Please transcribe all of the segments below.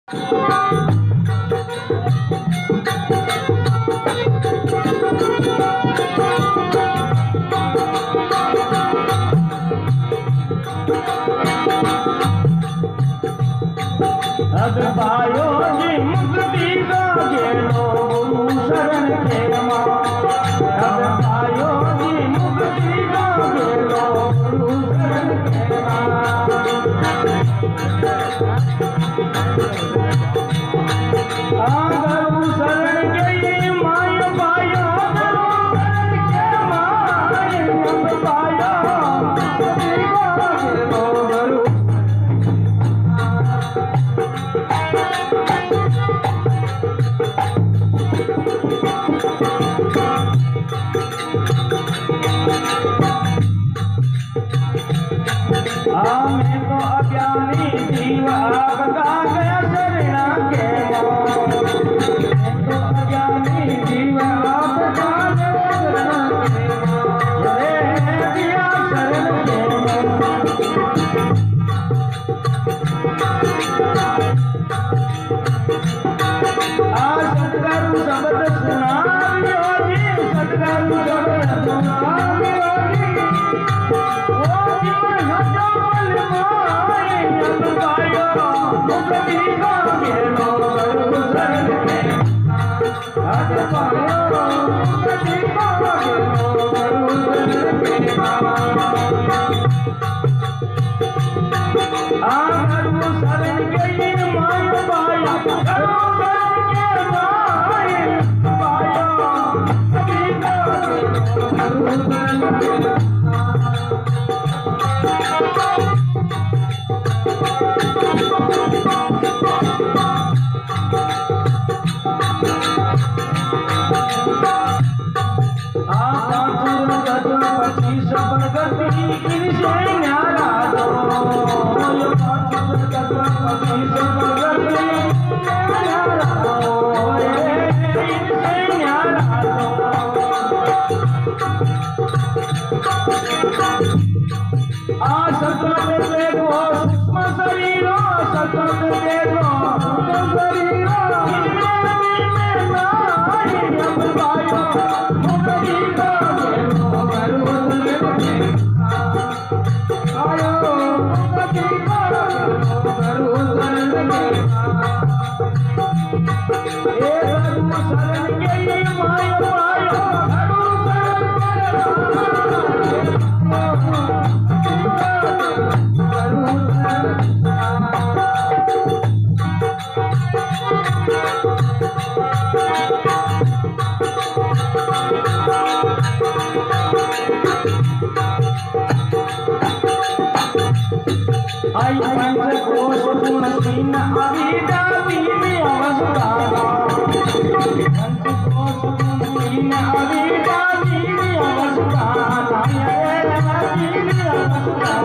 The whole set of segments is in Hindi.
अब पायो जी मुक्ति का गेलो गुरु शरण के मा। अब पायो जी मुक्ति का गेलो गुरु शरण के मा। गुरु शरण के माय पायो गुरु शरण के माय। अब पायो मुक्ति का गेलो गुरु। मैं तो अज्ञानी जीव आपका गया शरण के मां। मैं तो अज्ञानी जीव आपका गया शरण के मां। रे दिया शरण के मां। सतगुरु शब्द सुनावियो जी। सतगुरु शब्द सुनावियो जी। ओ जीवन हजाल माए। अब पायो मुक्ति का गेलो गुरु शरण के। अब पायो मुक्ति का गेलो गुरु शरण के। गुरु शरण के माय पाया। गुरु शरण के माय पाया। मुक्ति का गेलो गुरु शरण के। आई पंच कोश गुण तीन अविद्या तीन अवस्था। पंच कोश गुण तीन अविद्या तीन अवस्था। तीन अवस्था।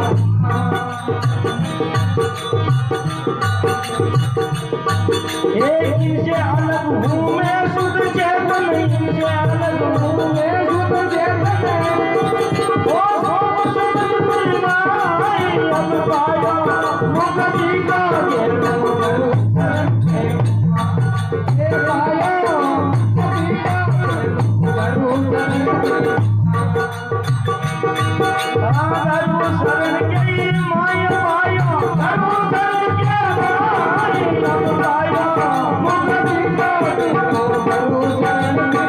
एक इनसे अलग हूँ मैं शुद्ध चेतन। इनसे अलग हूँ मैं शुद्ध चेतन। ओ अब पायो मुक्ति का गेलो गुरु शरण के। पायो मुक्ति का गेलो गुरु शरण के। गुरु शरण के माय पायो। गुरु शरण के माय। अब पायो मुक्ति का गेलो गुरु शरण के।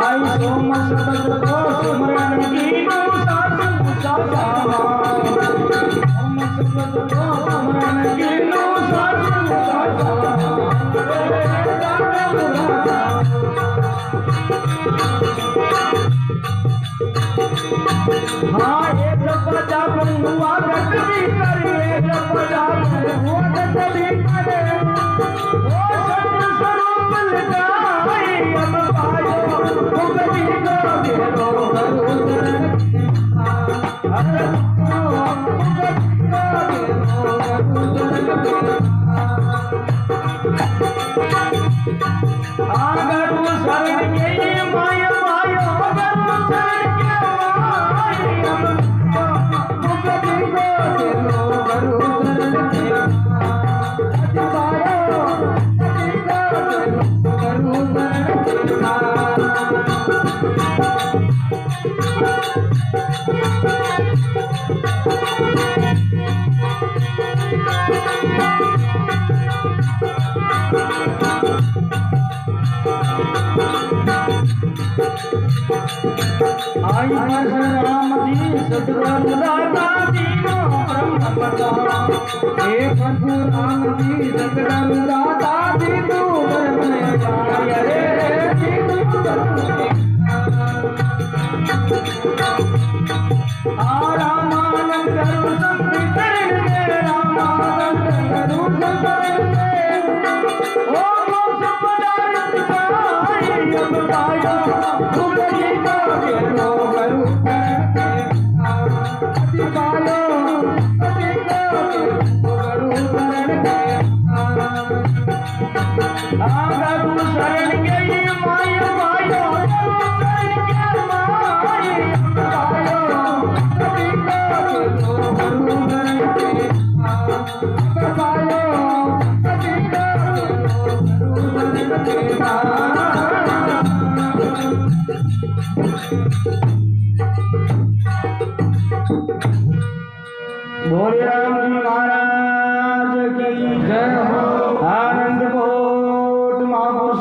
आई सोम सतत को सुमरन की सास सासा। सोम सतत को सुमरन की सास सासा। हाँ ये जब जब हुआ गट भी करे। जब जब हुआ गट भी करे। वो सत स्वरूप लगा आई परशुराम जी सतगुरु दाता दीनो ब्रह्म बता हे परशुराम जी सतगुरु दाता दीनो ब्रह्म बता रे दीनो रामानंद करो संकीर्तन में रामानंद करो संकीर्तन में ओ मोक्ष पदार्थ पाई अब पाया भुगति का गेलो करू अति पायो अति करू शरण के आगु शरण गई माया माया शरण के माया पायो अति करू शरण के पायो अति करू शरण के